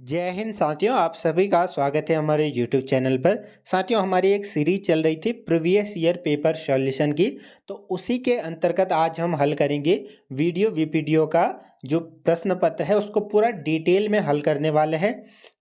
जय हिंद साथियों, आप सभी का स्वागत है हमारे YouTube चैनल पर। साथियों, हमारी एक सीरीज चल रही थी प्रीवियस ईयर पेपर सॉल्यूशन की। तो उसी के अंतर्गत आज हम हल करेंगे वीडियो वीपीडीओ का जो प्रश्न पत्र है उसको पूरा डिटेल में हल करने वाले हैं।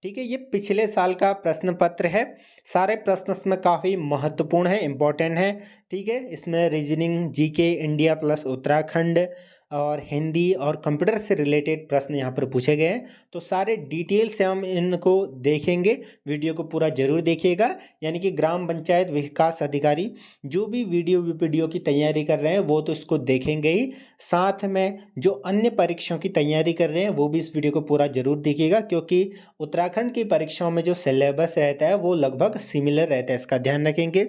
ठीक है, ये पिछले साल का प्रश्न पत्र है। सारे प्रश्न इसमें काफ़ी महत्वपूर्ण है, इम्पोर्टेंट है। ठीक है, इसमें reasoning, GK, India plus Uttarakhand और हिंदी और कंप्यूटर से रिलेटेड प्रश्न यहाँ पर पूछे गए हैं। तो सारे डिटेल से हम इनको देखेंगे। वीडियो को पूरा जरूर देखिएगा। यानी कि ग्राम पंचायत विकास अधिकारी जो भी वीडियो वीपीडीओ की तैयारी कर रहे हैं वो तो इसको देखेंगे ही, साथ में जो अन्य परीक्षाओं की तैयारी कर रहे हैं वो भी इस वीडियो को पूरा जरूर देखिएगा, क्योंकि उत्तराखंड की परीक्षाओं में जो सिलेबस रहता है वो लगभग सिमिलर रहता है, इसका ध्यान रखेंगे।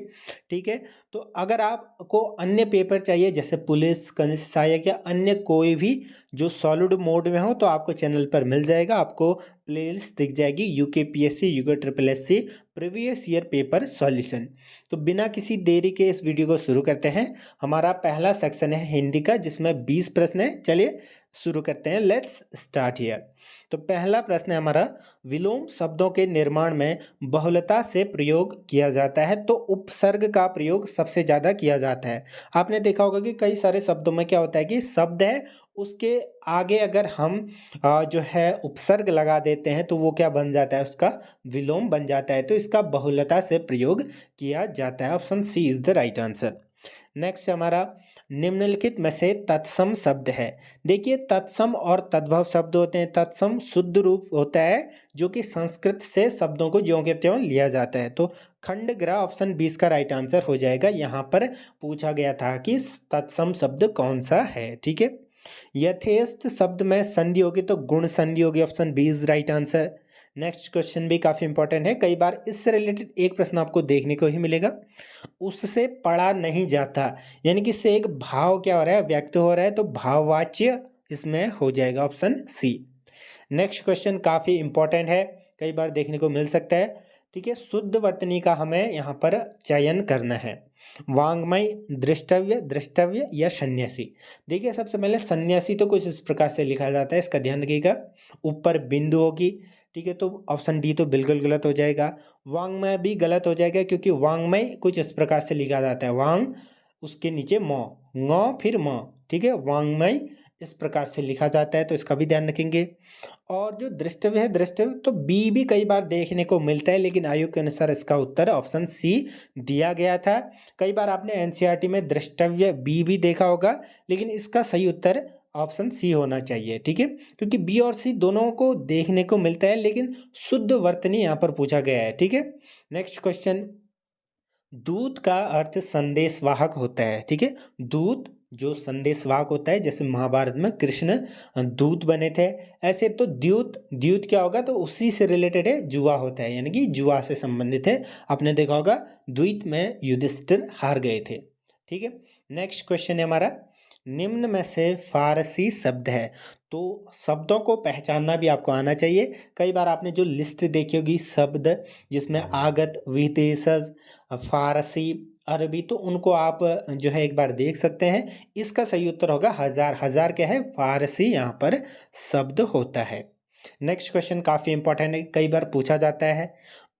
ठीक है, तो अगर आपको अन्य पेपर चाहिए जैसे पुलिस, कनिष्ठ सहायक या अन्य कोई भी जो सॉलिड मोड में हो तो आपको चैनल पर मिल जाएगा। आपको प्लेलिस्ट दिख जाएगी UKPSC, UK triple SC previous year paper solution. तो बिना किसी देरी के इस वीडियो को शुरू करते हैं। हमारा पहला सेक्शन है हिंदी का, जिसमें 20 प्रश्न है। चलिए शुरू करते हैं, लेट्स स्टार्ट हियर। तो पहला प्रश्न है हमारा, विलोम शब्दों के निर्माण में बहुलता से प्रयोग किया जाता है तो उपसर्ग का प्रयोग सबसे ज़्यादा किया जाता है। आपने देखा होगा कि कई सारे शब्दों में क्या होता है कि शब्द है, उसके आगे अगर हम जो है उपसर्ग लगा देते हैं तो वो क्या बन जाता है, उसका विलोम बन जाता है। तो इसका बहुलता से प्रयोग किया जाता है। Option C is the right answer. Next हमारा, निम्नलिखित में से तत्सम शब्द है। देखिए, तत्सम और तद्भव शब्द होते हैं। तत्सम शुद्ध रूप होता है जो कि संस्कृत से शब्दों को ज्यों के त्यों लिया जाता है। तो खंडग्राह ऑप्शन 20 का राइट आंसर हो जाएगा। यहाँ पर पूछा गया था कि तत्सम शब्द कौन सा है। ठीक है, यथेष्ट शब्द में संधि होगी तो गुण संधि होगी। Option 20 right answer. Next question भी काफ़ी इंपॉर्टेंट है, कई बार इससे रिलेटेड एक प्रश्न आपको देखने को ही मिलेगा। उससे पढ़ा नहीं जाता, यानी कि इससे एक भाव क्या हो रहा है, व्यक्त हो रहा है, तो भाववाच्य इसमें हो जाएगा। Option C. नेक्स्ट क्वेश्चन काफ़ी इंपॉर्टेंट है, कई बार देखने को मिल सकता है। ठीक है, शुद्ध वर्तनी का हमें यहाँ पर चयन करना है। वांग्मय, दृष्टव्य, दृष्टव्य या सन्यासी। देखिए, सबसे पहले सन्यासी तो कुछ इस प्रकार से लिखा जाता है, इसका ध्यान रखिएगा। ऊपर बिंदु होगी। ठीक है, तो ऑप्शन डी तो बिल्कुल गलत हो जाएगा। वांग्मय भी गलत हो जाएगा, क्योंकि वांग्मय कुछ इस प्रकार से लिखा जाता है, वांग उसके नीचे मौ, ngौ फिर म। ठीक है, वांग्मय इस प्रकार से लिखा जाता है, तो इसका भी ध्यान रखेंगे। और जो दृष्टव्य है, दृष्टव्य तो बी भी कई बार देखने को मिलता है, लेकिन आयोग के अनुसार इसका उत्तर ऑप्शन सी दिया गया था। कई बार आपने एनसीईआरटी में दृष्टव्य बी भी देखा होगा, लेकिन इसका सही उत्तर ऑप्शन सी होना चाहिए। ठीक है, क्योंकि बी और सी दोनों को देखने को मिलता है, लेकिन शुद्ध वर्तनी यहाँ पर पूछा गया है। ठीक है, नेक्स्ट क्वेश्चन, दूत का अर्थ संदेशवाहक होता है। ठीक है, दूत जो संदेशवाहक होता है, जैसे महाभारत में कृष्ण दूत बने थे, ऐसे तो द्यूत, द्यूत क्या होगा, तो उसी से रिलेटेड है, जुआ होता है, यानी कि जुआ से संबंधित है। आपने देखा होगा द्वैत में युधिष्ठिर हार गए थे। ठीक है, नेक्स्ट क्वेश्चन है हमारा, निम्न में से फारसी शब्द है। तो शब्दों को पहचानना भी आपको आना चाहिए। कई बार आपने जो लिस्ट देखी होगी शब्द, जिसमें आगत, विदेशज, फारसी, अरबी, तो उनको आप जो है एक बार देख सकते हैं। इसका सही उत्तर होगा हजार। हजार क्या है, फारसी यहाँ पर शब्द होता है। नेक्स्ट क्वेश्चन काफ़ी इंपॉर्टेंट है, कई बार पूछा जाता है।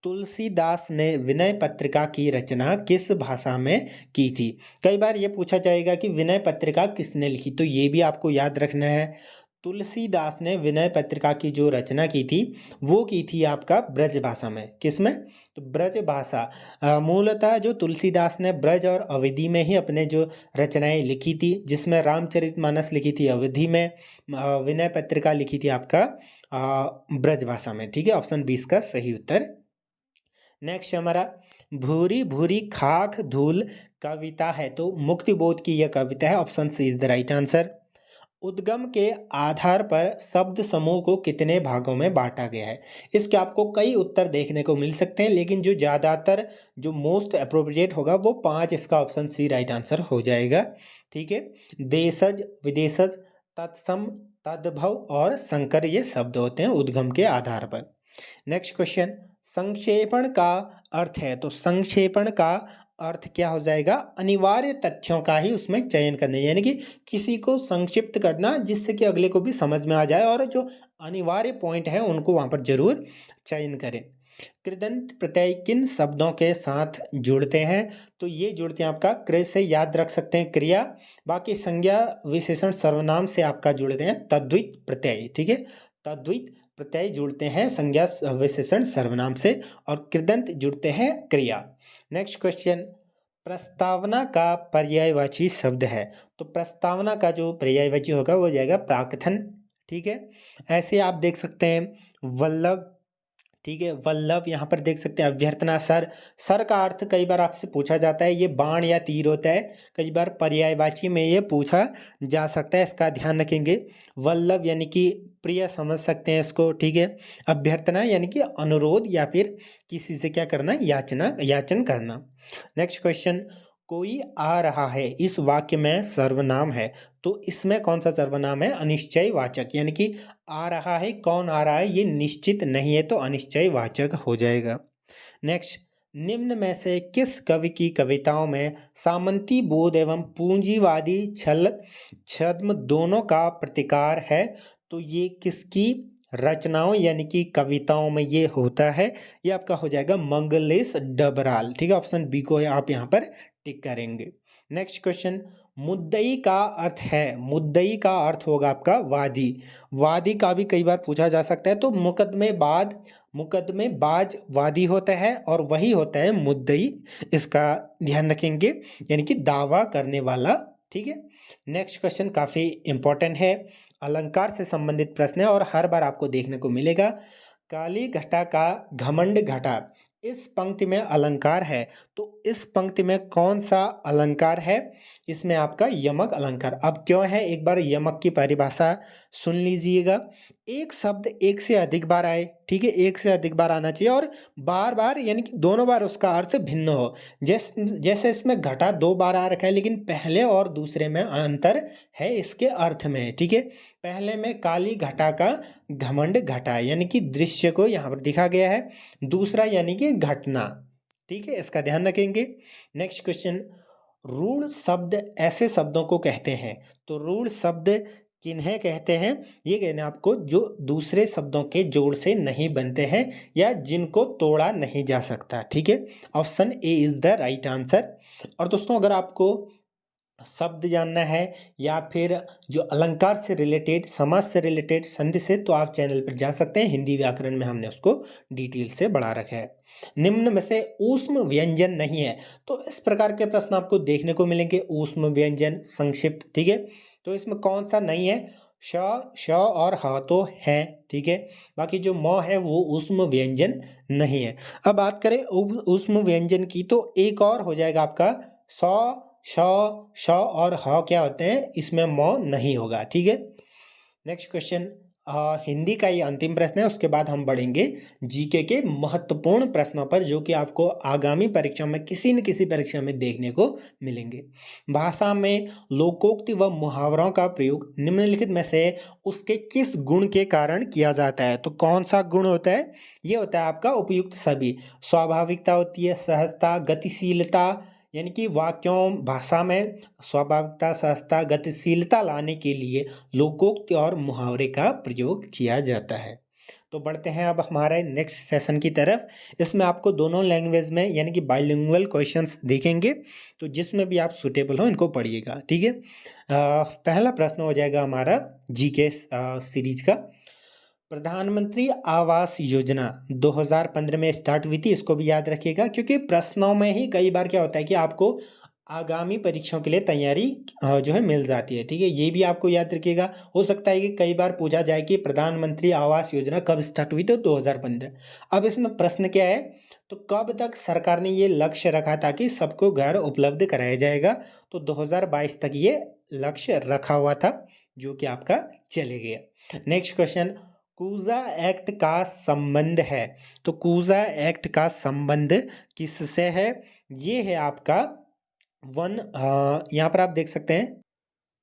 तुलसीदास ने विनय पत्रिका की रचना किस भाषा में की थी। कई बार ये पूछा जाएगा कि विनय पत्रिका किसने लिखी, तो ये भी आपको याद रखना है। तुलसीदास ने विनय पत्रिका की जो रचना की थी वो की थी आपका ब्रज भाषा में। किस में, तो ब्रज भाषा। मूलतः जो तुलसीदास ने ब्रज और अवधि में ही अपने जो रचनाएं लिखी थी, जिसमें रामचरितमानस लिखी थी अवधि में, विनय पत्रिका लिखी थी आपका ब्रज भाषा में। ठीक है, ऑप्शन 20 का सही उत्तर। नेक्स्ट हमारा, भूरी भूरी खाक धूल कविता है, तो मुक्तिबोध की यह कविता है। Option C is the right answer. उद्गम के आधार पर शब्द समूह को कितने भागों में बांटा गया है। इसके आपको कई उत्तर देखने को मिल सकते हैं, लेकिन जो ज़्यादातर जो मोस्ट अप्रोप्रिएट होगा वो 5, इसका ऑप्शन सी राइट आंसर हो जाएगा। ठीक है, देशज, विदेशज, तत्सम, तद्भव और संकर, ये शब्द होते हैं उद्गम के आधार पर। नेक्स्ट क्वेश्चन, संक्षेपण का अर्थ है, तो संक्षेपण का अर्थ क्या हो जाएगा, अनिवार्य तथ्यों का ही उसमें चयन करना है, यानी कि किसी को संक्षिप्त करना जिससे कि अगले को भी समझ में आ जाए और जो अनिवार्य पॉइंट है उनको वहाँ पर जरूर चयन करें। कृदंत प्रत्यय किन शब्दों के साथ जुड़ते हैं? तो ये जुड़ते हैं आपका क्रिया से, याद रख सकते हैं क्रिया। बाकी संज्ञा विशेषण सर्वनाम से आपका जुड़ते हैं तद्धित प्रत्यय, ठीक है। तद्धित प्रत्यय जुड़ते हैं संज्ञा विशेषण सर्वनाम से, और कृदंत जुड़ते हैं क्रिया। नेक्स्ट क्वेश्चन, प्रस्तावना का पर्यायवाची शब्द है। तो प्रस्तावना का जो पर्यायवाची होगा वो हो जाएगा प्राकथन, ठीक है। ऐसे आप देख सकते हैं वल्लभ, ठीक है, वल्लभ। यहाँ पर देख सकते हैं अभ्यर्थना सर। सर का अर्थ कई बार आपसे पूछा जाता है, ये बाण या तीर होता है, कई बार पर्यायवाची में ये पूछा जा सकता है, इसका ध्यान रखेंगे। वल्लभ यानी कि प्रिय समझ सकते हैं इसको, ठीक है। अभ्यर्थना यानी कि अनुरोध या फिर किसी से क्या करना, याचन करना। नेक्स्ट क्वेश्चन, कोई आ रहा है इस वाक्य में सर्वनाम है। तो इसमें कौन सा सर्वनाम है? अनिश्चय वाचक, यानी कि आ रहा है, कौन आ रहा है ये निश्चित नहीं है, तो अनिश्चय वाचक हो जाएगा। नेक्स्ट, निम्न में से किस कवि की कविताओं में सामंती बोध एवं पूंजीवादी छल छद्म दोनों का प्रतिकार है? तो ये किसकी रचनाओं यानी कि कविताओं में ये होता है? ये आपका हो जाएगा मंगलेश डबराल, ठीक है। ऑप्शन बी को आप यहाँ पर टिक करेंगे। नेक्स्ट क्वेश्चन, मुद्दई का अर्थ है, मुद्दई का अर्थ होगा आपका वादी। वादी का भी कई बार पूछा जा सकता है, तो मुकदमेबाज वादी होता है और वही होता है मुद्दई, इसका ध्यान रखेंगे, यानी कि दावा करने वाला, ठीक है। नेक्स्ट क्वेश्चन काफ़ी इंपॉर्टेंट है, अलंकार से संबंधित प्रश्न है और हर बार आपको देखने को मिलेगा। काली घटा का घमंड घटा, इस पंक्ति में अलंकार है, तो इस पंक्ति में कौन सा अलंकार है? इसमें आपका यमक अलंकार। अब क्यों है, एक बार यमक की परिभाषा सुन लीजिएगा। एक शब्द एक से अधिक बार आए, ठीक है, एक से अधिक बार आना चाहिए और बार बार यानी कि दोनों बार उसका अर्थ भिन्न हो। जैसे इसमें घटा 2 बार आ रखा है, लेकिन पहले और दूसरे में अंतर है इसके अर्थ में, ठीक है। पहले में काली घटा का घमंड घटा यानी कि दृश्य को यहाँ पर दिखा गया है, दूसरा यानी कि घटना, ठीक है, इसका ध्यान रखेंगे। नेक्स्ट क्वेश्चन, रूढ़ शब्द ऐसे शब्दों को कहते हैं। तो रूढ़ शब्द किन्हें कहते हैं? ये कहते हैं आपको जो दूसरे शब्दों के जोड़ से नहीं बनते हैं या जिनको तोड़ा नहीं जा सकता, ठीक है। Option A is the right answer. और दोस्तों अगर आपको शब्द जानना है या फिर जो अलंकार से रिलेटेड, समास से रिलेटेड, संधि से, तो आप चैनल पर जा सकते हैं, हिंदी व्याकरण में हमने उसको डिटेल से बढ़ा रखा है। निम्न में से ऊष्म व्यंजन नहीं है। तो इस प्रकार के प्रश्न आपको देखने को मिलेंगे, ऊष्म व्यंजन संक्षिप्त, ठीक है। तो इसमें कौन सा नहीं है? श और ह तो है, ठीक है। बाकी जो म है वो ऊष्म व्यंजन नहीं है। अब बात करें ऊष्म व्यंजन की, तो एक और हो जाएगा आपका श और ह क्या होते हैं, इसमें म नहीं होगा, ठीक है। नेक्स्ट क्वेश्चन, हिंदी का ये अंतिम प्रश्न है, उसके बाद हम बढ़ेंगे जीके के महत्वपूर्ण प्रश्नों पर, जो कि आपको आगामी परीक्षा में किसी न किसी परीक्षा में देखने को मिलेंगे। भाषा में लोकोक्ति व मुहावरों का प्रयोग निम्नलिखित में से उसके किस गुण के कारण किया जाता है? तो कौन सा गुण होता है? ये होता है आपका उपयुक्त सभी। स्वाभाविकता होती है, सहजता, गतिशीलता, यानी कि वाक्यों भाषा में स्वाभाविकता, सहजता, गतिशीलता लाने के लिए लोकोक्ति और मुहावरे का प्रयोग किया जाता है। तो बढ़ते हैं अब हमारे नेक्स्ट सेशन की तरफ। इसमें आपको दोनों लैंग्वेज में यानी कि बाइलिंगुअल क्वेश्चंस देखेंगे, तो जिसमें भी आप सुटेबल हो इनको पढ़िएगा, ठीक है। पहला प्रश्न हो जाएगा हमारा जीके सीरीज का। प्रधानमंत्री आवास योजना 2015 में स्टार्ट हुई थी, इसको भी याद रखिएगा, क्योंकि प्रश्नों में ही कई बार क्या होता है कि आपको आगामी परीक्षाओं के लिए तैयारी जो है मिल जाती है, ठीक है। ये भी आपको याद रखिएगा। हो सकता है कि कई बार पूछा जाए कि प्रधानमंत्री आवास योजना कब स्टार्ट हुई, तो 2015। अब इसमें प्रश्न क्या है, तो कब तक सरकार ने ये लक्ष्य रखा था कि सबको घर उपलब्ध कराया जाएगा? तो 2022 तक ये लक्ष्य रखा हुआ था, जो कि आपका चले गया। नेक्स्ट क्वेश्चन, कूजा एक्ट का संबंध है। तो कूजा एक्ट का संबंध किससे है? ये है आपका यहाँ पर आप देख सकते हैं,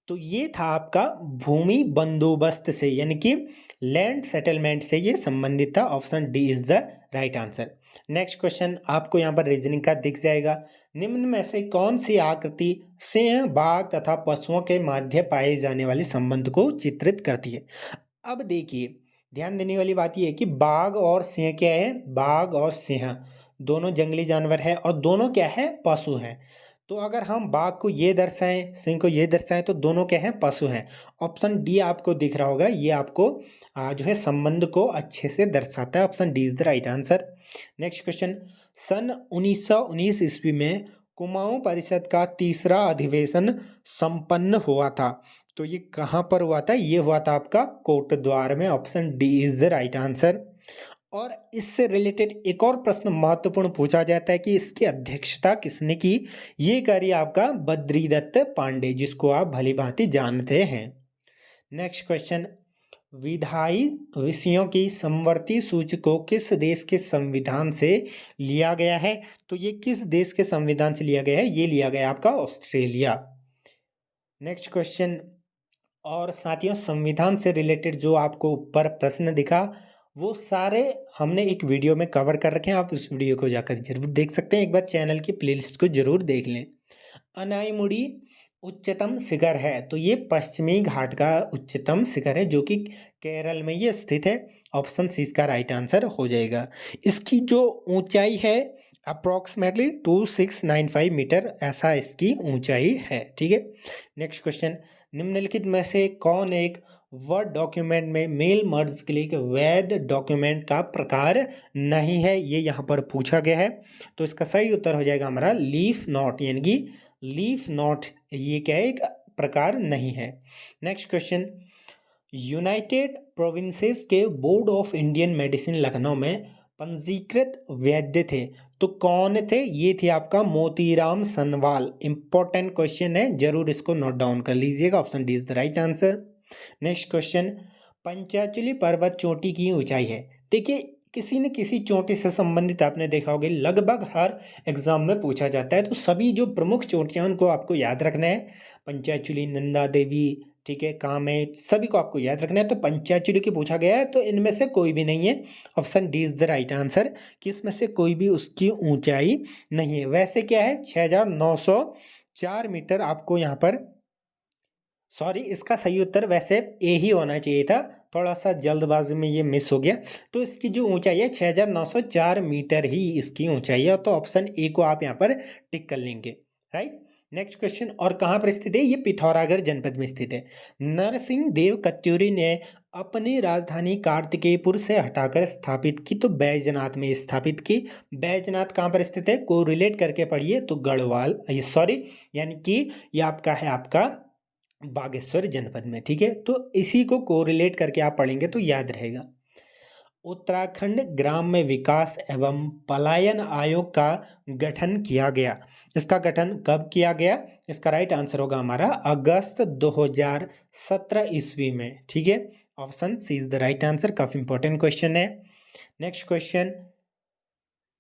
तो ये था आपका भूमि बंदोबस्त से, यानी कि लैंड सेटलमेंट से ये संबंधित था। Option D is the right answer. Next question आपको यहाँ पर रीजनिंग का दिख जाएगा। निम्न में से कौन सी आकृति सिंह, बाघ तथा पशुओं के मध्य पाए जाने वाले संबंध को चित्रित करती है? अब देखिए, ध्यान देने वाली बात ये है कि बाघ और सिंह क्या है, बाघ और सिंह दोनों जंगली जानवर है और दोनों क्या है, पशु हैं। तो अगर हम बाघ को ये दर्शाएं, सिंह को ये दर्शाएं, तो दोनों क्या हैं, पशु हैं। ऑप्शन डी आपको दिख रहा होगा, ये आपको जो है संबंध को अच्छे से दर्शाता है। Option D is the right answer. Next question, सन 1919 ईस्वी में कुमाऊं परिषद का तीसरा अधिवेशन संपन्न हुआ था। तो ये कहाँ पर हुआ था, ये हुआ था आपका कोटद्वार में। Option D is the right answer. और इससे रिलेटेड एक और प्रश्न महत्वपूर्ण पूछा जाता है कि इसकी अध्यक्षता किसने की। ये करी आपका बद्रीदत्त पांडे, जिसको आप भली भांति जानते हैं। नेक्स्ट क्वेश्चन, विधायी विषयों की समवर्ती सूची को किस देश के संविधान से लिया गया है। तो ये किस देश के संविधान से लिया गया है, ये लिया गया आपका ऑस्ट्रेलिया। नेक्स्ट क्वेश्चन, और साथियों संविधान से रिलेटेड जो आपको ऊपर प्रश्न दिखा वो सारे हमने एक वीडियो में कवर कर रखे हैं, आप उस वीडियो को जाकर जरूर देख सकते हैं। एक बार चैनल की प्लेलिस्ट को जरूर देख लें। अनाईमुड़ी उच्चतम शिखर है, तो ये पश्चिमी घाट का उच्चतम शिखर है जो कि केरल में ये स्थित है। ऑप्शन सी इसका राइट आंसर हो जाएगा। इसकी जो ऊंचाई है अप्रॉक्सीमेटली 2695 मीटर, ऐसा इसकी ऊंचाई है। ठीक है। नेक्स्ट क्वेश्चन, निम्नलिखित में से कौन एक वर्ड डॉक्यूमेंट में मेल मर्ज के लिए एक वैध डॉक्यूमेंट का प्रकार नहीं है, ये यहाँ पर पूछा गया है। तो इसका सही उत्तर हो जाएगा हमारा लीफ नोट, यानी कि लीफ नोट ये क्या है, एक प्रकार नहीं है। नेक्स्ट क्वेश्चन, यूनाइटेड प्रोविंसेस के board of Indian medicine Lucknow में पंजीकृत वैद्य थे, तो कौन थे, ये थे आपका मोतीराम सनवाल। इंपॉर्टेंट क्वेश्चन है, जरूर इसको नोट डाउन कर लीजिएगा। Option D is the right answer. Next question, Panchachuli पर्वत चोटी की ऊंचाई है। देखिए किसी न किसी चोटी से संबंधित आपने देखा होगा, लगभग हर एग्जाम में पूछा जाता है। तो सभी जो प्रमुख चोटियां उनको आपको याद रखना है। पंचाचूली, नंदा देवी, ठीक है, कामेट, सभी को आपको याद रखना है। तो पंचाचूली की पूछा गया है, तो इनमें से कोई भी नहीं है। Option D is the right answer कि इसमें से कोई भी उसकी ऊंचाई नहीं है। वैसे क्या है, 6904 मीटर आपको यहाँ पर, सॉरी इसका सही उत्तर वैसे ए ही होना चाहिए था, थोड़ा सा जल्दबाजी में ये मिस हो गया। तो इसकी जो ऊंचाई है 6904 मीटर ही इसकी ऊंचाई है। तो ऑप्शन ए को आप यहाँ पर टिक कर लेंगे। राइट। नेक्स्ट क्वेश्चन, और कहाँ पर स्थित है, ये पिथौरागढ़ जनपद में स्थित है। नरसिंह देव कत्यूरी ने अपनी राजधानी कार्तिकेयपुर से हटाकर स्थापित की, तो बैजनाथ में स्थापित की। बैजनाथ कहाँ पर स्थित है, को रिलेट करके पढ़िए, तो गढ़वाल, सॉरी यानी कि ये आपका है आपका बागेश्वर जनपद में। ठीक है, तो इसी को कोरिलेट करके आप पढ़ेंगे तो याद रहेगा। उत्तराखंड ग्राम्य विकास एवं पलायन आयोग का गठन किया गया। इसका गठन कब किया गया, इसका राइट आंसर होगा हमारा अगस्त 2017 ईस्वी में। ठीक है, option C is the right answer. काफी इंपॉर्टेंट क्वेश्चन है। नेक्स्ट क्वेश्चन,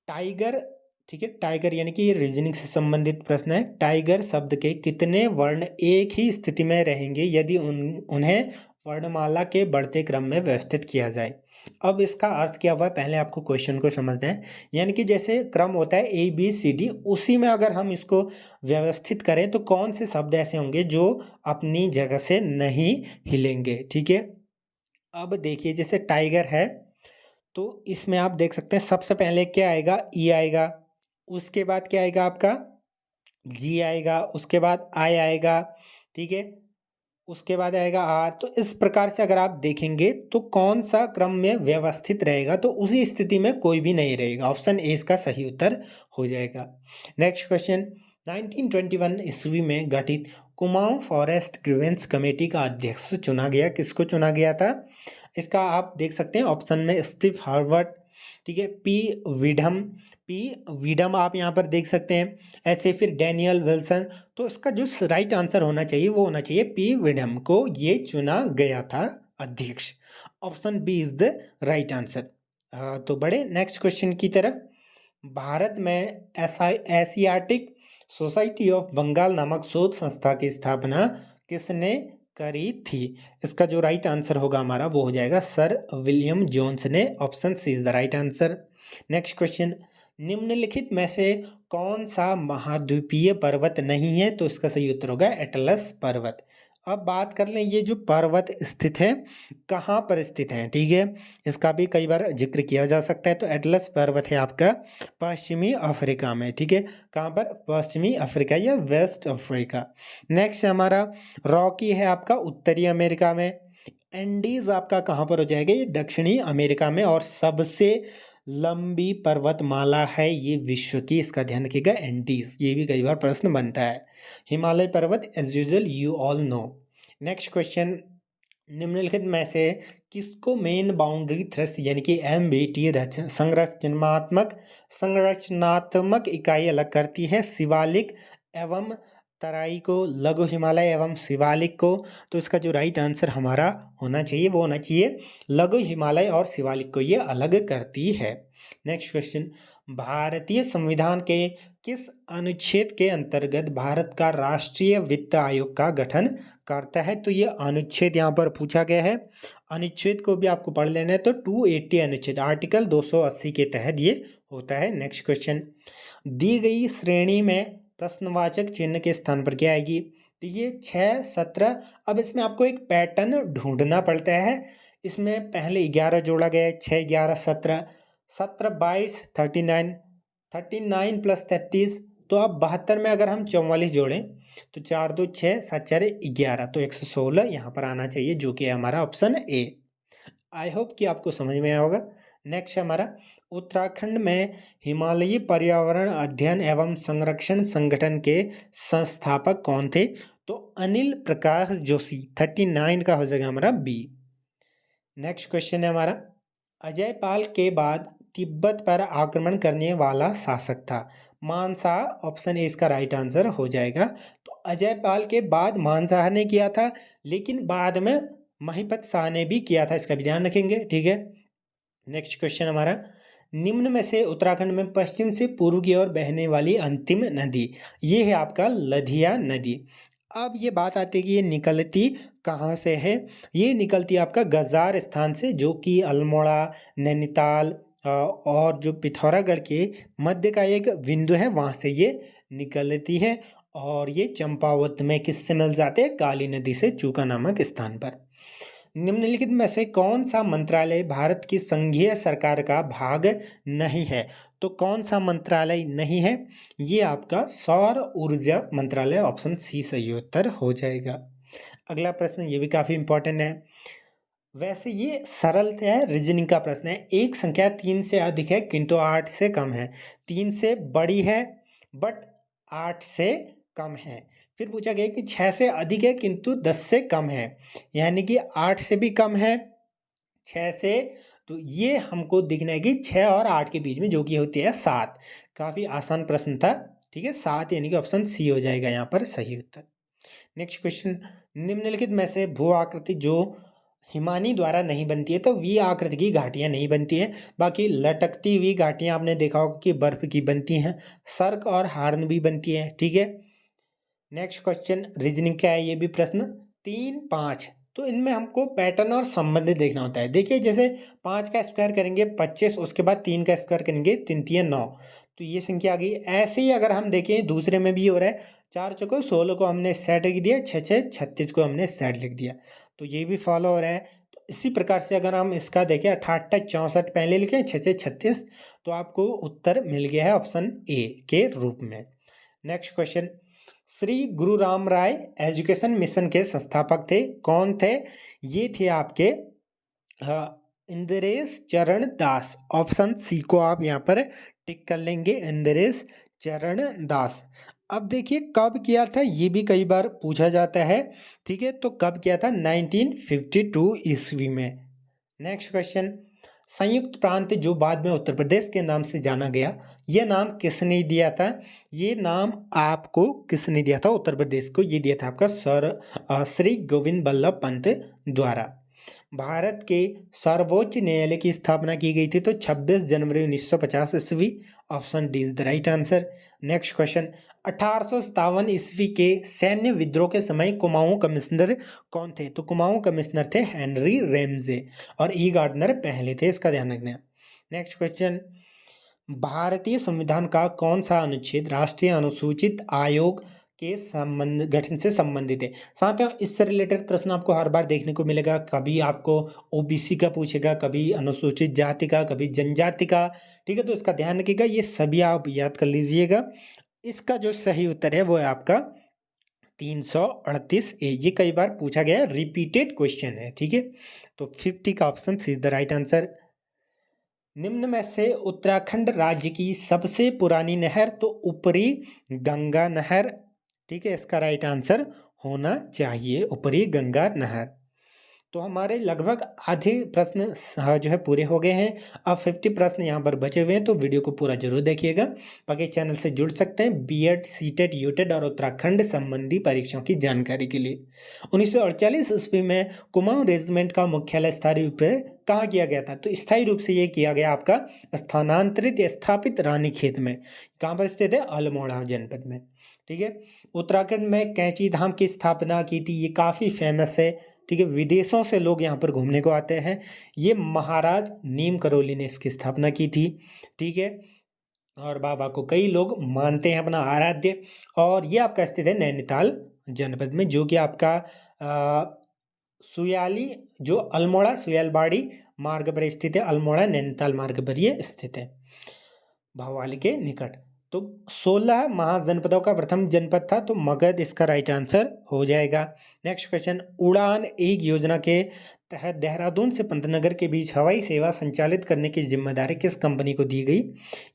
टाइगर, ठीक है, टाइगर यानी कि ये रीजनिंग से संबंधित प्रश्न है। टाइगर शब्द के कितने वर्ण एक ही स्थिति में रहेंगे यदि उन्हें वर्णमाला के बढ़ते क्रम में व्यवस्थित किया जाए। अब इसका अर्थ क्या हुआ है, पहले आपको क्वेश्चन को समझना है। यानी कि जैसे क्रम होता है ए बी सी डी, उसी में अगर हम इसको व्यवस्थित करें तो कौन से शब्द ऐसे होंगे जो अपनी जगह से नहीं हिलेंगे। ठीक है, अब देखिए जैसे टाइगर है, तो इसमें आप देख सकते हैं सबसे पहले क्या आएगा, ई आएगा, उसके बाद क्या आएगा आपका जी आएगा, उसके बाद आई आएगा, ठीक है, उसके बाद आएगा आर। तो इस प्रकार से अगर आप देखेंगे तो कौन सा क्रम में व्यवस्थित रहेगा, तो उसी स्थिति में कोई भी नहीं रहेगा। ऑप्शन ए इसका सही उत्तर हो जाएगा। नेक्स्ट क्वेश्चन, 1921 ईस्वी में गठित कुमाऊं फॉरेस्ट ग्रीवेंस कमेटी का अध्यक्ष चुना गया, किसको चुना गया था, इसका आप देख सकते हैं ऑप्शन में स्टीव हार्वर्ड, ठीक है, पी विडम आप यहाँ पर देख सकते हैं, ऐसे फिर डैनियल विल्सन। तो इसका जो राइट आंसर होना चाहिए वो होना चाहिए पी विडम को ये चुना गया था अध्यक्ष। Option B is the right answer. तो बड़े नेक्स्ट क्वेश्चन की तरफ। भारत में एशियाटिक सोसाइटी ऑफ बंगाल नामक शोध संस्था की स्थापना किसने करी थी, इसका जो राइट आंसर होगा हमारा वो हो जाएगा सर विलियम जोन्स ने। Option C is the right answer. Next question, निम्नलिखित में से कौन सा महाद्वीपीय पर्वत नहीं है, तो इसका सही उत्तर होगा एटलस पर्वत। अब बात कर लें ये जो पर्वत स्थित है कहाँ पर स्थित है, ठीक है, इसका भी कई बार जिक्र किया जा सकता है। तो एटलस पर्वत है आपका पश्चिमी अफ्रीका में, ठीक है, कहाँ पर, पश्चिमी अफ्रीका या वेस्ट अफ्रीका। नेक्स्ट हमारा रॉकी है आपका उत्तरी अमेरिका में। एंडीज आपका कहाँ पर हो जाएगा, ये दक्षिणी अमेरिका में। और सबसे लंबी पर्वतमाला है ये विश्व की, इसका ध्यान रखिएगा, एंडीज। ये भी कई बार प्रश्न बनता है। हिमालय पर्वत as usual you all know. Next question, निम्नलिखित में से किसको मेन बाउंड्री थ्रस्ट यानी कि एमबीटी संरचनात्मक इकाई अलग करती है, शिवालिक एवं तराई को, लघु हिमालय एवं शिवालिक को। तो इसका जो राइट आंसर हमारा होना चाहिए वो होना चाहिए लघु हिमालय और शिवालिक को ये अलग करती है। नेक्स्ट क्वेश्चन, भारतीय संविधान के किस अनुच्छेद के अंतर्गत भारत का राष्ट्रीय वित्त आयोग का गठन करता है। तो ये अनुच्छेद यहाँ पर पूछा गया है, अनुच्छेद को भी आपको पढ़ लेना है। तो 280 अनुच्छेद आर्टिकल 280 के तहत ये होता है। नेक्स्ट क्वेश्चन, दी गई श्रेणी में प्रश्नवाचक चिन्ह के स्थान पर क्या आएगी। तो ये 6, 17। अब इसमें आपको एक पैटर्न ढूंढना पड़ता है। इसमें पहले 11 जोड़ा गया है, 6, 11, 17, 17, 22, 39, 39 प्लस 33। तो अब 72 में अगर हम 44 जोड़ें तो 4, 2, 6, 7, 4, 11, तो 116 यहाँ पर आना चाहिए, जो कि है हमारा ऑप्शन ए। आई होप कि आपको समझ में आया होगा। नेक्स्ट हमारा, उत्तराखंड में हिमालयी पर्यावरण अध्ययन एवं संरक्षण संगठन के संस्थापक कौन थे। तो अनिल प्रकाश जोशी, 39 का हो जाएगा हमारा बी। नेक्स्ट क्वेश्चन है हमारा, अजयपाल के बाद तिब्बत पर आक्रमण करने वाला शासक था। मानशाह, ऑप्शन ए इसका राइट आंसर हो जाएगा। तो अजयपाल के बाद मानशाह ने किया था, लेकिन बाद में महिपत शाह ने भी किया था, इसका भी ध्यान रखेंगे, ठीक है। नेक्स्ट क्वेश्चन हमारा, निम्न में से उत्तराखंड में पश्चिम से पूर्व की ओर बहने वाली अंतिम नदी, ये है आपका लधिया नदी। अब ये बात आती है कि ये निकलती कहाँ से है। ये निकलती है आपका गजार स्थान से, जो कि अल्मोड़ा, नैनीताल और जो पिथौरागढ़ के मध्य का एक बिंदु है, वहाँ से ये निकलती है। और ये चंपावत में किससे मिल जाते हैं, काली नदी से, चूका नामक स्थान पर। निम्नलिखित में से कौन सा मंत्रालय भारत की संघीय सरकार का भाग नहीं है। तो कौन सा मंत्रालय नहीं है, ये आपका सौर ऊर्जा मंत्रालय, ऑप्शन सी सही उत्तर हो जाएगा। अगला प्रश्न ये भी काफ़ी इंपॉर्टेंट है। वैसे ये सरल है, रीजनिंग का प्रश्न है। एक संख्या 3 से अधिक है किंतु 8 से कम है। 3 से बड़ी है बट 8 से कम है। फिर पूछा गया कि 6 से अधिक है किंतु 10 से कम है, यानी कि 8 से भी कम है 6 से। तो ये हमको दिखना है कि 6 और 8 के बीच में, जो कि होती है 7। काफ़ी आसान प्रश्न था, ठीक है, 7 यानी कि ऑप्शन सी हो जाएगा यहाँ पर सही उत्तर। नेक्स्ट क्वेश्चन, निम्नलिखित में से भू आकृति जो हिमानी द्वारा नहीं बनती है। तो वी आकृति की घाटियाँ नहीं बनती हैं, बाकी लटकती हुई घाटियाँ आपने देखा होगा कि बर्फ की बनती हैं, सर्क और हार्न भी बनती हैं, ठीक है। नेक्स्ट क्वेश्चन रीजनिंग का है ये भी प्रश्न, 3, 5। तो इनमें हमको पैटर्न और संबंध देखना होता है। देखिए जैसे 5 का स्क्वायर करेंगे 25, उसके बाद 3 का स्क्वायर करेंगे 3 3 9, तो ये संख्या आ गई। ऐसे ही अगर हम देखें दूसरे में भी हो रहा है, 4 चौको 16 को हमने सेट लिख दिया, 6 6 36 को हमने सेट लिख दिया, तो ये भी फॉलो हो रहा है। तो इसी प्रकार से अगर हम इसका देखें 88 64 पहले लिखें, 6 6 36, तो आपको उत्तर मिल गया है ऑप्शन ए के रूप में। नेक्स्ट क्वेश्चन, श्री गुरु राम राय एजुकेशन मिशन के संस्थापक थे, कौन थे। ये थे आपके इंद्रेश चरण दास, ऑप्शन सी को आप यहाँ पर टिक कर लेंगे, इंद्रेश चरण दास। अब देखिए कब किया था, ये भी कई बार पूछा जाता है, ठीक है। तो कब किया था, 1952 ईस्वी में। नेक्स्ट क्वेश्चन, संयुक्त प्रांत जो बाद में उत्तर प्रदेश के नाम से जाना गया, यह नाम किसने दिया था। ये नाम आपको किसने दिया था, उत्तर प्रदेश को ये दिया था आपका सर श्री गोविंद बल्लभ पंत द्वारा। भारत के सर्वोच्च न्यायालय की स्थापना की गई थी, तो 26 जनवरी 1950 ईस्वी, option D is the right answer. Next question, 1857 ईस्वी के सैन्य विद्रोह के समय कुमाऊं कमिश्नर कौन थे। तो कुमाऊं कमिश्नर थे हेनरी रेमजे, और ई गार्डनर पहले थे, इसका ध्यान रखना। नेक्स्ट क्वेश्चन, भारतीय संविधान का कौन सा अनुच्छेद राष्ट्रीय अनुसूचित आयोग के संबंध गठन से संबंधित है। साथियों इससे रिलेटेड प्रश्न आपको हर बार देखने को मिलेगा। कभी आपको ओबीसी का पूछेगा, कभी अनुसूचित जाति का, कभी जनजाति का। ठीक है, तो इसका ध्यान रखिएगा, ये सभी आप याद कर लीजिएगा। इसका जो सही उत्तर है वो है आपका 338 ए। ये कई बार पूछा गया है, रिपीटेड क्वेश्चन है। ठीक है, तो 50 का option C is the right answer. निम्न में से उत्तराखंड राज्य की सबसे पुरानी नहर, तो ऊपरी गंगा नहर। ठीक है, इसका राइट आंसर होना चाहिए ऊपरी गंगा नहर। तो हमारे लगभग आधे प्रश्न जो है पूरे हो गए हैं। अब 50 प्रश्न यहाँ पर बचे हुए हैं, तो वीडियो को पूरा जरूर देखिएगा। बाकी चैनल से जुड़ सकते हैं बीएड, सीटेट, यूटेट और उत्तराखंड संबंधी परीक्षाओं की जानकारी के लिए। 1948 ईस्वी में कुमाऊं रेजिमेंट का मुख्यालय स्थायी रूप से कहाँ किया गया था? तो स्थायी रूप से ये किया गया आपका स्थानांतरित या स्थापित रानीखेत में। कहाँ पर स्थित है? अल्मोड़ा जनपद में। ठीक है, उत्तराखंड में कैंची धाम की स्थापना की थी, ये काफ़ी फेमस है। ठीक है, विदेशों से लोग यहाँ पर घूमने को आते हैं। ये महाराज नीम करोली ने इसकी स्थापना की थी। ठीक है, और बाबा को कई लोग मानते हैं अपना आराध्य। और ये आपका स्थित है नैनीताल जनपद में, जो कि आपका सुयाली, जो अल्मोड़ा सुयालबाड़ी मार्ग पर स्थित है। अल्मोड़ा नैनीताल मार्ग पर ये स्थित है, भवाली के निकट। तो 16 महाजनपदों का प्रथम जनपद था, तो मगध इसका राइट आंसर हो जाएगा। नेक्स्ट क्वेश्चन, उड़ान एक योजना के तहत देहरादून से पंतनगर के बीच हवाई सेवा संचालित करने की जिम्मेदारी किस कंपनी को दी गई?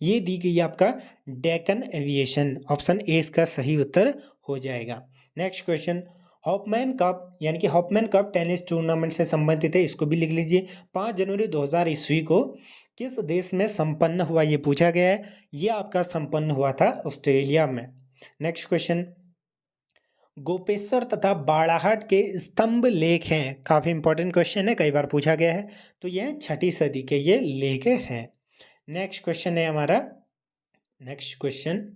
ये दी गई आपका डेक्कन एविएशन। ऑप्शन ए इसका सही उत्तर हो जाएगा। नेक्स्ट क्वेश्चन, हॉपमैन कप यानी कि हॉपमैन कप टेनिस टूर्नामेंट से संबंधित है, इसको भी लिख लीजिए। 5 जनवरी 2000 ईस्वी को किस देश में संपन्न हुआ, ये पूछा गया है। ये आपका संपन्न हुआ था ऑस्ट्रेलिया में। नेक्स्ट क्वेश्चन, गोपेश्वर तथा बाड़ाहाट के स्तंभ लेख हैं, काफ़ी इंपॉर्टेंट क्वेश्चन है, कई बार पूछा गया है। तो ये 6ठी सदी के ये लेख हैं। नेक्स्ट क्वेश्चन है हमारा, नेक्स्ट क्वेश्चन,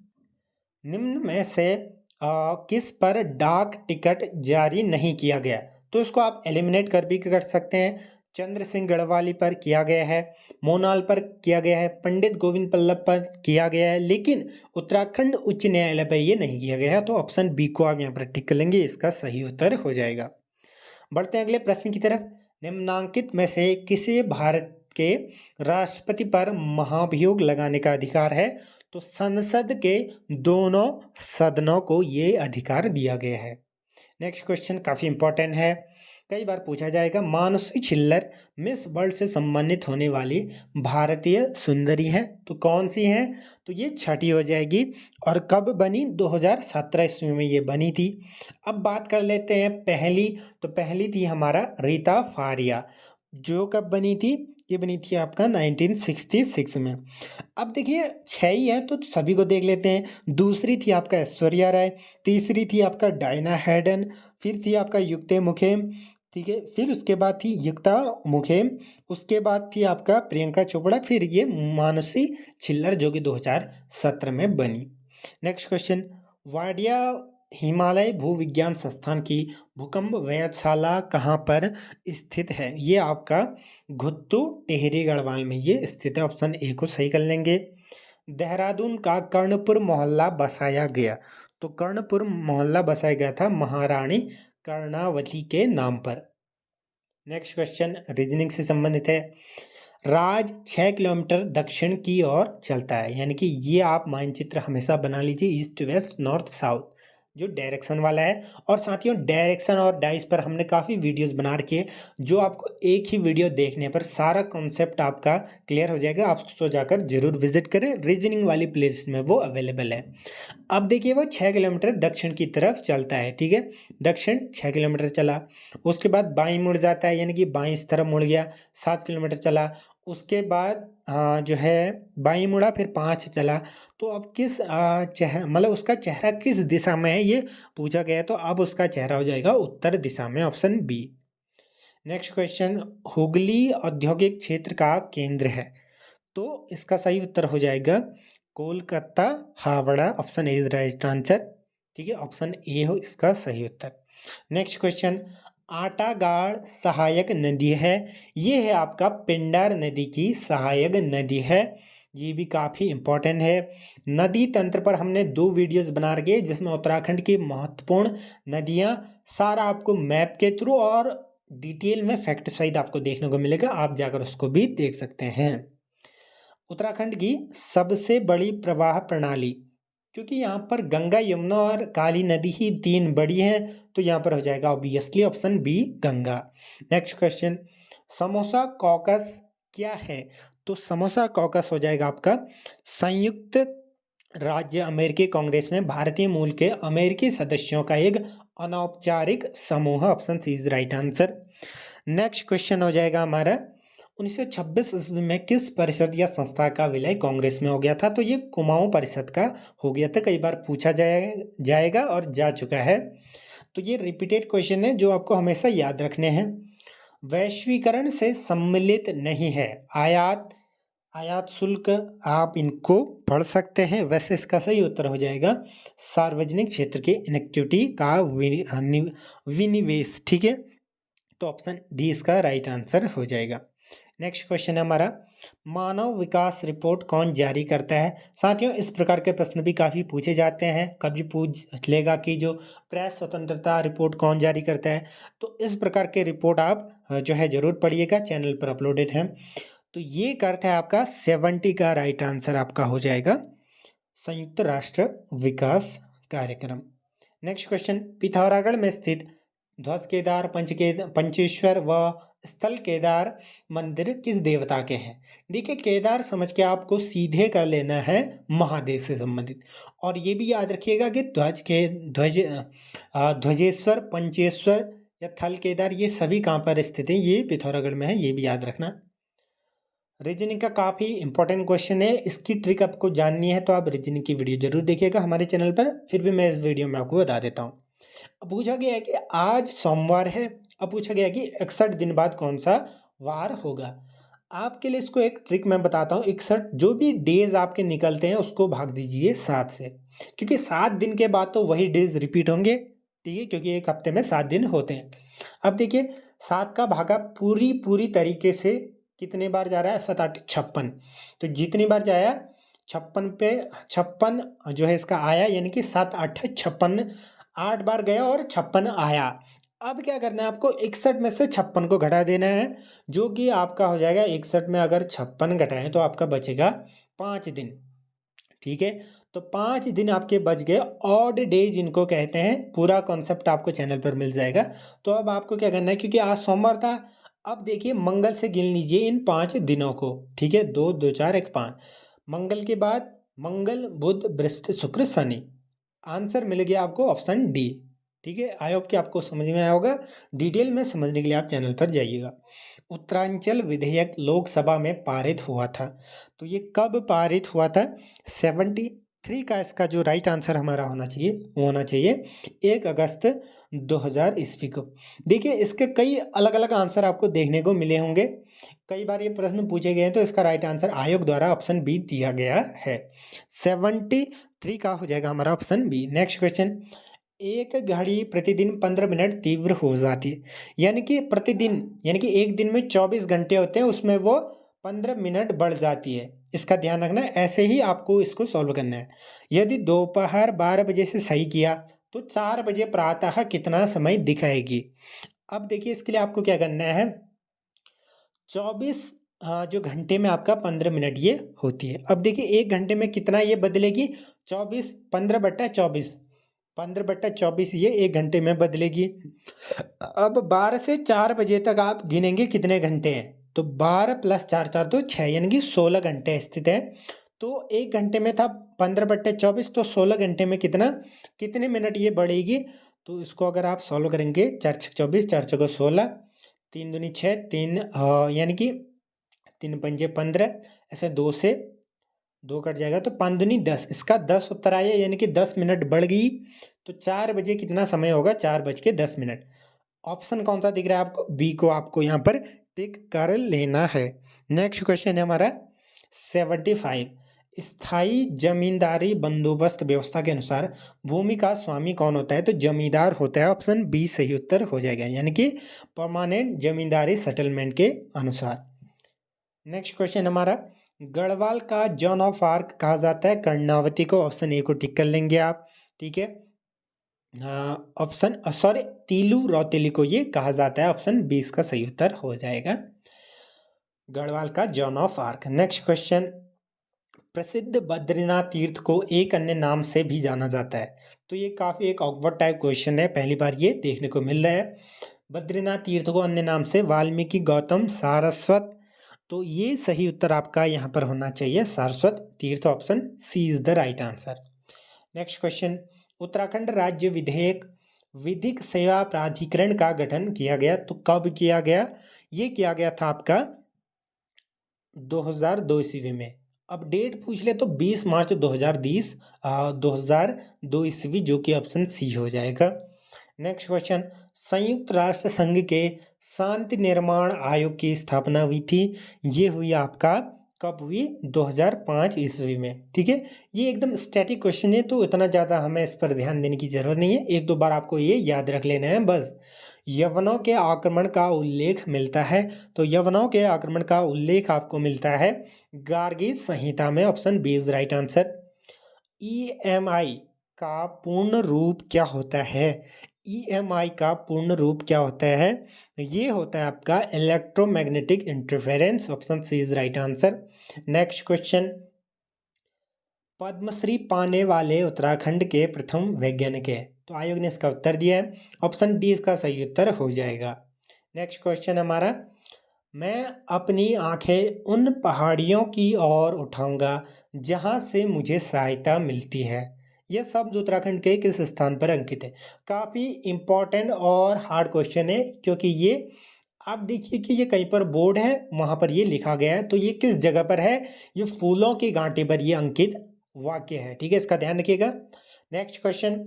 निम्न में से किस पर डाक टिकट जारी नहीं किया गया? तो इसको आप एलिमिनेट कर भी कर सकते हैं। चंद्र सिंह गढ़वाली पर किया गया है, मोनाल पर किया गया है, पंडित गोविंद बल्लभ पर किया गया है, लेकिन उत्तराखंड उच्च न्यायालय पर ये नहीं किया गया है। तो ऑप्शन बी को आप यहाँ पर टिक कर लेंगे, इसका सही उत्तर हो जाएगा। बढ़ते हैं अगले प्रश्न की तरफ। निम्नांकित में से किसे भारत के राष्ट्रपति पर महाभियोग लगाने का अधिकार है? तो संसद के दोनों सदनों को ये अधिकार दिया गया है। नेक्स्ट क्वेश्चन काफ़ी इंपॉर्टेंट है, कई बार पूछा जाएगा। मानुषी छिल्लर मिस वर्ल्ड से सम्मानित होने वाली भारतीय सुंदरी है, तो कौन सी है? तो ये 6ठी हो जाएगी। और कब बनी? 2017 ईस्वी में ये बनी थी। अब बात कर लेते हैं पहली, तो पहली थी हमारा रीता फारिया, जो कब बनी थी? ये बनी थी आपका 1966 में। अब देखिए 6 ही है तो सभी को देख लेते हैं। दूसरी थी आपका ऐश्वर्या राय, तीसरी थी आपका डायना हैडन, फिर थी आपका युक्ते मुखेम। ठीक है, फिर उसके बाद थी युक्ता मुखेम, उसके बाद थी आपका प्रियंका चोपड़ा, फिर ये मानसी छिल्लर जो कि 2017 में बनी। नेक्स्ट क्वेश्चन, वाडिया हिमालय भूविज्ञान संस्थान की भूकंप वेधशाला कहाँ पर स्थित है? ये आपका घुत्तू टेहरी गढ़वाल में ये स्थित है। ऑप्शन ए को सही कर लेंगे। देहरादून का कर्णपुर मोहल्ला बसाया गया, तो कर्णपुर मोहल्ला बसाया गया था महारानी कर्णावती के नाम पर। नेक्स्ट क्वेश्चन रीजनिंग से संबंधित है। राज 6 किलोमीटर दक्षिण की ओर चलता है, यानी कि ये आप मानचित्र हमेशा बना लीजिए, ईस्ट वेस्ट नॉर्थ साउथ जो डायरेक्शन वाला है। और साथियों डायरेक्शन और डाइस पर हमने काफ़ी वीडियोस बना रखी है, जो आपको एक ही वीडियो देखने पर सारा कॉन्सेप्ट आपका क्लियर हो जाएगा। आप उसको जाकर जरूर विजिट करें, रीजनिंग वाली प्लेलिस्ट में वो अवेलेबल है। अब देखिए वो 6 किलोमीटर दक्षिण की तरफ चलता है। ठीक है, दक्षिण 6 किलोमीटर चला, उसके बाद बाईं मुड़ जाता है, यानी कि बाईं इस तरफ मुड़ गया, 7 किलोमीटर चला। उसके बाद जो है बाईं मुड़ा, फिर 5 चला। तो अब किस मतलब उसका चेहरा किस दिशा में है ये पूछा गया है, तो अब उसका चेहरा हो जाएगा उत्तर दिशा में, option B. Next question, Hooghly औद्योगिक क्षेत्र का केंद्र है, तो इसका सही उत्तर हो जाएगा Kolkata Howrah, option A is right answer. ठीक है, ऑप्शन ए हो इसका सही उत्तर। नेक्स्ट क्वेश्चन, आटागाड़ सहायक नदी है, ये है आपका पिंडार नदी की सहायक नदी है। ये भी काफ़ी इम्पोर्टेंट है। नदी तंत्र पर हमने 2 वीडियोस बना रखे हैं, जिसमें उत्तराखंड की महत्वपूर्ण नदियाँ सारा आपको मैप के थ्रू और डिटेल में फैक्ट सहित आपको देखने को मिलेगा। आप जाकर उसको भी देख सकते हैं। उत्तराखंड की सबसे बड़ी प्रवाह प्रणाली, क्योंकि यहाँ पर गंगा, यमुना और काली नदी ही 3 बड़ी हैं, तो यहाँ पर हो जाएगा obviously option B Ganga. Next question, samosa caucus क्या है? तो समोसा कॉकस हो जाएगा आपका संयुक्त राज्य अमेरिकी कांग्रेस में भारतीय मूल के अमेरिकी सदस्यों का एक अनौपचारिक समूह। Option C is right answer. Next question हो जाएगा हमारा 1926 ईस्वी में किस परिषद या संस्था का विलय कांग्रेस में हो गया था? तो ये कुमाऊं परिषद का हो गया था। कई बार पूछा जाएगा और जा चुका है, तो ये रिपीटेड क्वेश्चन है जो आपको हमेशा याद रखने हैं। वैश्वीकरण से सम्मिलित नहीं है आयात शुल्क, आप इनको पढ़ सकते हैं। वैसे इसका सही उत्तर हो जाएगा सार्वजनिक क्षेत्र के इनेक्टिविटी का विनिवेश। ठीक है, तो ऑप्शन डी इसका राइट आंसर हो जाएगा। नेक्स्ट क्वेश्चन है हमारा, मानव विकास रिपोर्ट कौन जारी करता है? साथियों, इस प्रकार के प्रश्न भी काफ़ी पूछे जाते हैं। कभी पूछ लेगा कि जो प्रेस स्वतंत्रता रिपोर्ट कौन जारी करता है, तो इस प्रकार के रिपोर्ट आप जो है ज़रूर पढ़िएगा, चैनल पर अपलोडेड है। तो ये करता है आपका 70 का राइट आंसर आपका हो जाएगा संयुक्त राष्ट्र विकास कार्यक्रम। नेक्स्ट क्वेश्चन, पिथौरागढ़ में स्थित ध्वज केदार, पंचेश्वर व स्थल केदार मंदिर किस देवता के हैं? देखिए, केदार समझ के आपको सीधे कर लेना है महादेव से संबंधित, और ये भी याद रखिएगा कि ध्वजेश्वर, पंचेश्वर या थल केदार ये सभी कहाँ पर स्थित है? ये पिथौरागढ़ में है, ये भी याद रखना। रीजनिंग का काफ़ी इंपॉर्टेंट क्वेश्चन है, इसकी ट्रिक आपको जाननी है तो आप रीजनिंग की वीडियो जरूर देखिएगा हमारे चैनल पर। फिर भी मैं इस वीडियो में आपको बता देता हूँ। अब पूछा गया है कि आज सोमवार है, अब पूछा गया है कि 61 दिन बाद कौन सा वार होगा। आपके लिए इसको एक ट्रिक मैं बताता हूँ। 61 जो भी डेज आपके निकलते हैं उसको भाग दीजिए 7 से, क्योंकि 7 दिन के बाद तो वही डेज रिपीट होंगे। ठीक है, क्योंकि एक हफ्ते में 7 दिन होते हैं। अब देखिए, 7 का भागा पूरी तरीके से कितने बार जा रहा है? 7 8 56। तो जितनी बार जाया 56 पे 56 जो है इसका आया, यानी कि 7 8 56, 8 बार गया और 56 आया। अब क्या करना है आपको? 61 में से 56 को घटा देना है, जो कि आपका हो जाएगा 61 में अगर 56 घटाएं तो आपका बचेगा 5 दिन। ठीक है, तो 5 दिन आपके बच गए। ऑड डेज इनको कहते हैं। पूरा कॉन्सेप्ट आपको चैनल पर मिल जाएगा। तो अब आपको क्या करना है, क्योंकि आज सोमवार था, अब देखिए मंगल से गिन लीजिए इन 5 दिनों को। ठीक है, 2 2 4 1 5। मंगल के बाद मंगल, बुध, बृहस्पति, शुक्र, शनि। आंसर मिल गया आपको ऑप्शन डी। ठीक है, आई होप कि आपको समझ में आया होगा। डिटेल में समझने के लिए आप चैनल पर जाइएगा। उत्तरांचल विधेयक लोकसभा में पारित हुआ था, तो ये कब पारित हुआ था? 73 का इसका जो राइट आंसर हमारा होना चाहिए वो होना चाहिए 1 अगस्त 2000 ईस्वी को। देखिए, इसके कई अलग अलग आंसर आपको देखने को मिले होंगे। कई बार ये प्रश्न पूछे गए हैं, तो इसका राइट आंसर आयोग द्वारा ऑप्शन बी दिया गया है। 73 का हो जाएगा हमारा ऑप्शन बी। नेक्स्ट क्वेश्चन, एक घड़ी प्रतिदिन 15 मिनट तीव्र हो जाती है, यानी कि प्रतिदिन, यानी कि एक दिन में 24 घंटे होते हैं, उसमें वो 15 मिनट बढ़ जाती है। इसका ध्यान रखना है, ऐसे ही आपको इसको सॉल्व करना है। यदि दोपहर 12 बजे से सही किया तो 4 बजे प्रातः कितना समय दिखाएगी? अब देखिए, इसके लिए आपको क्या करना है, 24 जो घंटे में आपका 15 मिनट ये होती है। अब देखिए, एक घंटे में कितना ये बदलेगी? 24, 15/24, 15/24 ये एक घंटे में बदलेगी। अब 12 से 4 बजे तक आप गिनेंगे कितने घंटे हैं, तो 12 + 4 4 तो 6, यानी कि 16 घंटे स्थित है। तो एक घंटे में था 15/24, तो 16 घंटे में कितने मिनट ये बढ़ेगी? तो इसको अगर आप सॉल्व करेंगे, 4 6 24, 4 चौको 16, 3 दूनी 6, 3 यानी कि 3 पंजे 15, ऐसे 2 से 2 कट जाएगा, तो 5 दूनी 10, इसका 10 उत्तर आया, यानी कि 10 मिनट बढ़ गई। तो 4 बजे कितना समय होगा? 4:10। ऑप्शन कौन सा दिख रहा है आपको? बी को आपको यहाँ पर टिक कर लेना है। नेक्स्ट क्वेश्चन है हमारा 75, स्थायी जमींदारी बंदोबस्त व्यवस्था के अनुसार भूमि का स्वामी कौन होता है? तो जमींदार होता है। ऑप्शन बी सही उत्तर हो जाएगा, यानी कि परमानेंट जमींदारी सेटलमेंट के अनुसार। नेक्स्ट क्वेश्चन हमारा गढ़वाल का जॉन ऑफ आर्क कहा जाता है कर्णावती को, ऑप्शन ए को टिक कर लेंगे आप। ठीक है, ऑप्शन सॉरी तीलू रौतेली को ये कहा जाता है, ऑप्शन 20 का सही उत्तर हो जाएगा गढ़वाल का John of arc. Next question, प्रसिद्ध बद्रीनाथ तीर्थ को एक अन्य नाम से भी जाना जाता है। तो ये काफ़ी एक ऑकवर्ड टाइप क्वेश्चन है, पहली बार ये देखने को मिल रहा है। बद्रीनाथ तीर्थ को अन्य नाम से वाल्मीकि गौतम सारस्वत, तो ये सही उत्तर आपका यहाँ पर होना चाहिए Saraswat Tirth, option C is the right answer. Next question, Uttarakhand राज्य विधेयक विधिक सेवा प्राधिकरण का गठन किया गया, तो कब किया गया? ये किया गया था आपका 2002 ईस्वी में। अब डेट पूछ ले तो 20 मार्च 2002 ईस्वी, जो कि ऑप्शन सी हो जाएगा। नेक्स्ट क्वेश्चन, संयुक्त राष्ट्र संघ के शांति निर्माण आयोग की स्थापना हुई थी, ये हुई आपका कब हुई? 2005 ईस्वी में। ठीक है, ये एकदम स्टैटिक क्वेश्चन है तो इतना ज़्यादा हमें इस पर ध्यान देने की जरूरत नहीं है, एक दो बार आपको ये याद रख लेना है बस। यवनों के आक्रमण का उल्लेख मिलता है, तो यवनों के आक्रमण का उल्लेख आपको मिलता है गार्गी संहिता में, option B is right answer. EMI का पूर्ण रूप क्या होता है? ईएमआई का पूर्ण रूप क्या होता है? ये होता है आपका electromagnetic interference, option C is right answer. Next question, Padmashri पाने वाले उत्तराखंड के प्रथम वैज्ञानिक है, तो आयोग ने इसका उत्तर दिया है, ऑप्शन डी इसका सही उत्तर हो जाएगा। नेक्स्ट क्वेश्चन हमारा, मैं अपनी आंखें उन पहाड़ियों की ओर उठाऊंगा जहां से मुझे सहायता मिलती है, यह शब्द उत्तराखंड के किस स्थान पर अंकित है? काफ़ी इंपॉर्टेंट और हार्ड क्वेश्चन है, क्योंकि ये आप देखिए कि ये कहीं पर बोर्ड है वहां पर ये लिखा गया है, तो ये किस जगह पर है? ये फूलों की घाटी पर ये अंकित वाक्य है। ठीक है, इसका ध्यान रखिएगा। नेक्स्ट क्वेश्चन,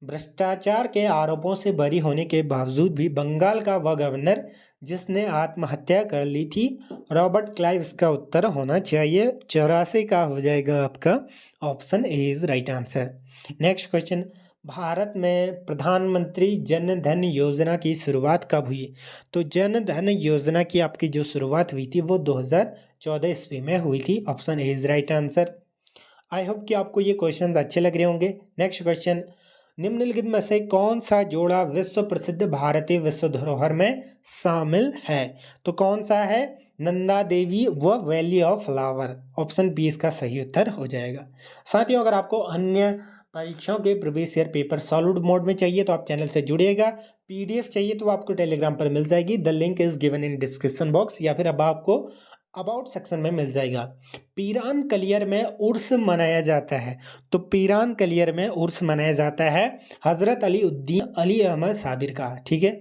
भ्रष्टाचार के आरोपों से बरी होने के बावजूद भी बंगाल का वह गवर्नर जिसने आत्महत्या कर ली थी, रॉबर्ट क्लाइव, इसका उत्तर होना चाहिए 84 का हो जाएगा आपका, option A is right answer. Next question, Bharat में प्रधानमंत्री जन धन योजना की शुरुआत कब हुई? तो जन धन योजना की आपकी जो शुरुआत हुई थी वो 2014 ईस्वी में हुई थी, option A is right answer. I hope कि आपको ये क्वेश्चन अच्छे लग रहे होंगे। नेक्स्ट क्वेश्चन, निम्नलिखित में से कौन सा जोड़ा विश्व प्रसिद्ध भारतीय विश्व धरोहर में शामिल है? तो कौन सा है? नंदा देवी व valley of flower, option B इसका सही उत्तर हो जाएगा। साथियों, अगर आपको अन्य परीक्षाओं के previous year paper solid mode में चाहिए तो आप चैनल से जुड़िएगा। पीडीएफ चाहिए तो आपको टेलीग्राम पर मिल जाएगी, the link is given in description box, या फिर अब आपको अबाउट सेक्शन में मिल जाएगा। पीरान कलियर में उर्स मनाया जाता है, तो पीरान कलियर में उर्स मनाया जाता है हजरत अली उद्दीन अली अहमद साबिर का। ठीक है,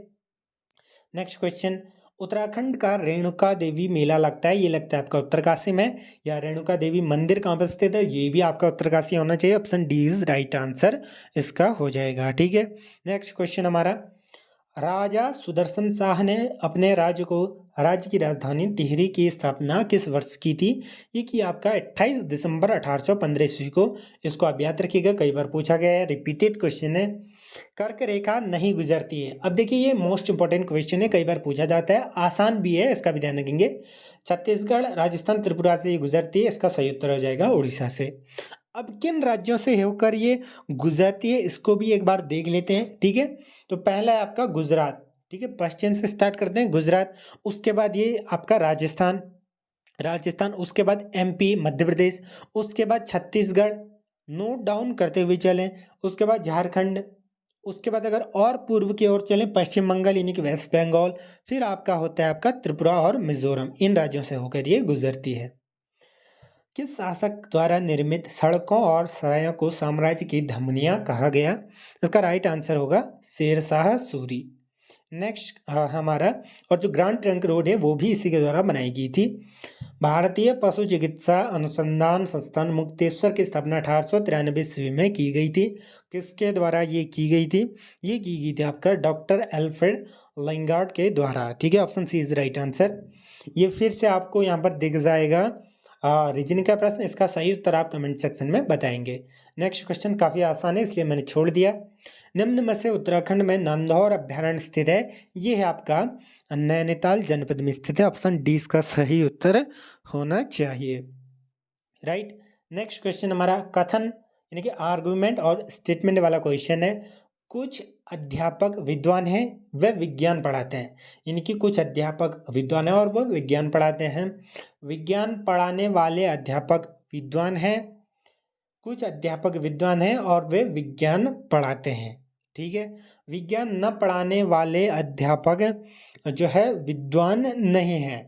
नेक्स्ट क्वेश्चन, उत्तराखंड का रेणुका देवी मेला लगता है, ये लगता है आपका उत्तरकाशी में, या रेणुका देवी मंदिर कहाँ पर स्थित है? ये भी आपका उत्तरकाशी होना चाहिए, option D is right answer इसका हो जाएगा। ठीक है, नेक्स्ट क्वेश्चन हमारा, राजा सुदर्शन शाह ने अपने राज्य की राजधानी टिहरी की स्थापना किस वर्ष की थी? ये की आपका 28 दिसंबर 1815 ईस्वी को। इसको आप याद रखिएगा, कई बार पूछा गया है, रिपीटेड क्वेश्चन है। कर्क रेखा नहीं गुजरती है, अब देखिए ये मोस्ट इंपॉर्टेंट क्वेश्चन है, कई बार पूछा जाता है, आसान भी है, इसका भी ध्यान रखेंगे। छत्तीसगढ़, राजस्थान, त्रिपुरा से ये गुजरती है, इसका सही उत्तर हो जाएगा उड़ीसा से। अब किन राज्यों से होकर ये गुजरती है इसको भी एक बार देख लेते हैं। ठीक है, तो पहला है आपका गुजरात। ठीक है, पश्चिम से स्टार्ट करते हैं गुजरात, उसके बाद ये आपका राजस्थान, उसके बाद एमपी मध्य प्रदेश, उसके बाद छत्तीसगढ़, नोट डाउन करते हुए चलें, उसके बाद झारखंड, उसके बाद अगर और पूर्व की ओर चलें पश्चिम बंगाल यानी कि वेस्ट बंगाल, फिर आपका होता है आपका त्रिपुरा और मिजोरम, इन राज्यों से होकर ये गुजरती है। किस शासक द्वारा निर्मित सड़कों और सरायों को साम्राज्य की धमनियां कहा गया? इसका राइट आंसर होगा शेरशाह सूरी। नेक्स्ट हमारा, और जो ग्रैंड ट्रंक रोड है वो भी इसी के द्वारा बनाई गई थी। भारतीय पशु चिकित्सा अनुसंधान संस्थान मुक्तेश्वर की स्थापना 1893 ईस्वी में की गई थी। किसके द्वारा ये की गई थी? ये की गई थी आपका डॉक्टर एल्फ्रेड लैंगार्ड के द्वारा। ठीक है, option C is right answer. ये फिर से आपको यहाँ पर दिख जाएगा रीजनिंग का प्रश्न, इसका सही उत्तर आप कमेंट सेक्शन में बताएंगे। नेक्स्ट क्वेश्चन काफ़ी आसान है इसलिए मैंने छोड़ दिया। निम्न में से उत्तराखंड में नंदौर अभ्यारण्य स्थित है, ये है आपका नैनीताल जनपद में स्थित है, ऑप्शन डी इसका सही उत्तर होना चाहिए। राइट। नेक्स्ट क्वेश्चन हमारा कथन यानी कि आर्गुमेंट और स्टेटमेंट वाला क्वेश्चन है। कुछ अध्यापक विद्वान हैं, वे विज्ञान पढ़ाते हैं। यानी कि कुछ अध्यापक विद्वान हैं और वह विज्ञान पढ़ाते हैं। विज्ञान पढ़ाने वाले अध्यापक विद्वान हैं, कुछ अध्यापक विद्वान हैं और वे विज्ञान पढ़ाते हैं। ठीक है। विज्ञान न पढ़ाने वाले अध्यापक जो है विद्वान नहीं है।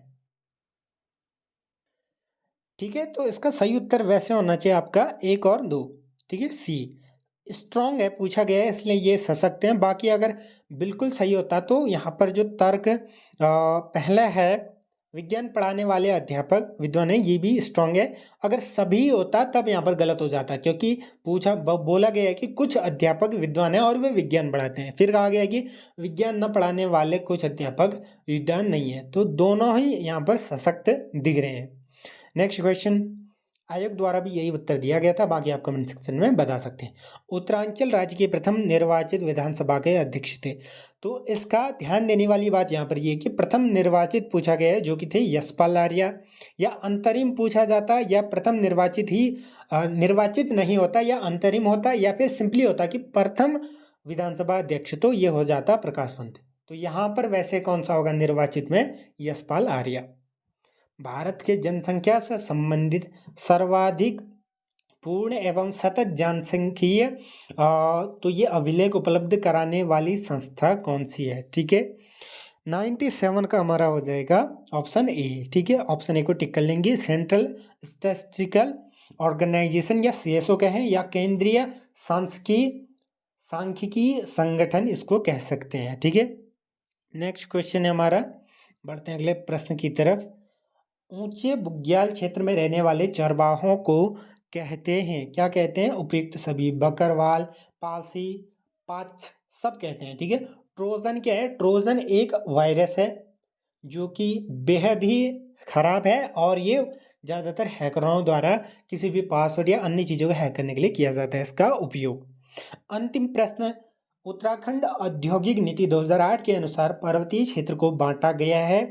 ठीक है, तो इसका सही उत्तर वैसे होना चाहिए आपका 1 और 2। ठीक है, सी स्ट्रॉन्ग है पूछा गया है इसलिए ये सकते हैं। बाकी अगर बिल्कुल सही होता तो यहाँ पर जो तर्क पहला है विज्ञान पढ़ाने वाले अध्यापक विद्वान है, ये भी स्ट्रॉन्ग है। अगर सभी होता तब यहाँ पर गलत हो जाता, क्योंकि बोला गया है कि कुछ अध्यापक विद्वान है और वे विज्ञान पढ़ाते हैं। फिर कहा गया है कि विज्ञान न पढ़ाने वाले कुछ अध्यापक विद्वान नहीं है, तो दोनों ही यहाँ पर सशक्त दिख रहे हैं। नेक्स्ट क्वेश्चन, आयोग द्वारा भी यही उत्तर दिया गया था, बाकी आप कमेंट सेक्शन में बता सकते हैं। उत्तरांचल राज्य के प्रथम निर्वाचित विधानसभा के अध्यक्ष थे। तो इसका ध्यान देने वाली बात यहाँ पर ये है कि प्रथम निर्वाचित पूछा गया है, जो कि थे यशपाल आर्य। या अंतरिम पूछा जाता या प्रथम निर्वाचित ही निर्वाचित नहीं होता या अंतरिम होता या फिर सिंपली होता कि प्रथम विधानसभा अध्यक्ष, तो ये हो जाता प्रकाश पंत। तो यहाँ पर वैसे कौन सा होगा निर्वाचित में? यशपाल आर्य। भारत के जनसंख्या से संबंधित सर्वाधिक पूर्ण एवं सतत जनसांख्यिकीय तो ये अभिलेख उपलब्ध कराने वाली संस्था कौन सी है? ठीक है, 97 का हमारा हो जाएगा ऑप्शन ए। ठीक है, ऑप्शन ए को टिक कर लेंगे। सेंट्रल स्टैटिस्टिकल ऑर्गेनाइजेशन या CSO कहें या केंद्रीय सांख्यिकी संगठन इसको कह सकते हैं। ठीक है, नेक्स्ट क्वेश्चन है हमारा, बढ़ते हैं अगले प्रश्न की तरफ। ऊंचे बुग्याल क्षेत्र में रहने वाले चरवाहों को कहते हैं, क्या कहते हैं? उपयुक्त सभी, बकरवाल, पालसी, पाच, सब कहते हैं। ठीक है, ट्रोजन क्या है? ट्रोजन एक वायरस है जो कि बेहद ही खराब है और ये ज़्यादातर हैकरों द्वारा किसी भी पासवर्ड या अन्य चीज़ों को हैक करने के लिए किया जाता है इसका उपयोग। अंतिम प्रश्न, उत्तराखंड औद्योगिक नीति 2008 के अनुसार पर्वतीय क्षेत्र को बांटा गया है।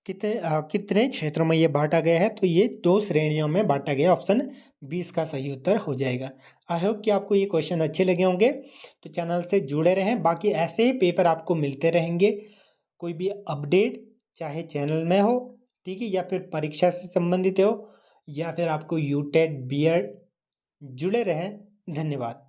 कितने क्षेत्रों में ये बांटा गया है? तो ये 2 श्रेणियों में बांटा गया। ऑप्शन 20 का सही उत्तर हो जाएगा। आई होप कि आपको ये क्वेश्चन अच्छे लगे होंगे, तो चैनल से जुड़े रहें। बाकी ऐसे ही पेपर आपको मिलते रहेंगे। कोई भी अपडेट चाहे चैनल में हो, ठीक है, या फिर परीक्षा से संबंधित हो, या फिर आपको यूटेट, बीएड, जुड़े रहें। धन्यवाद।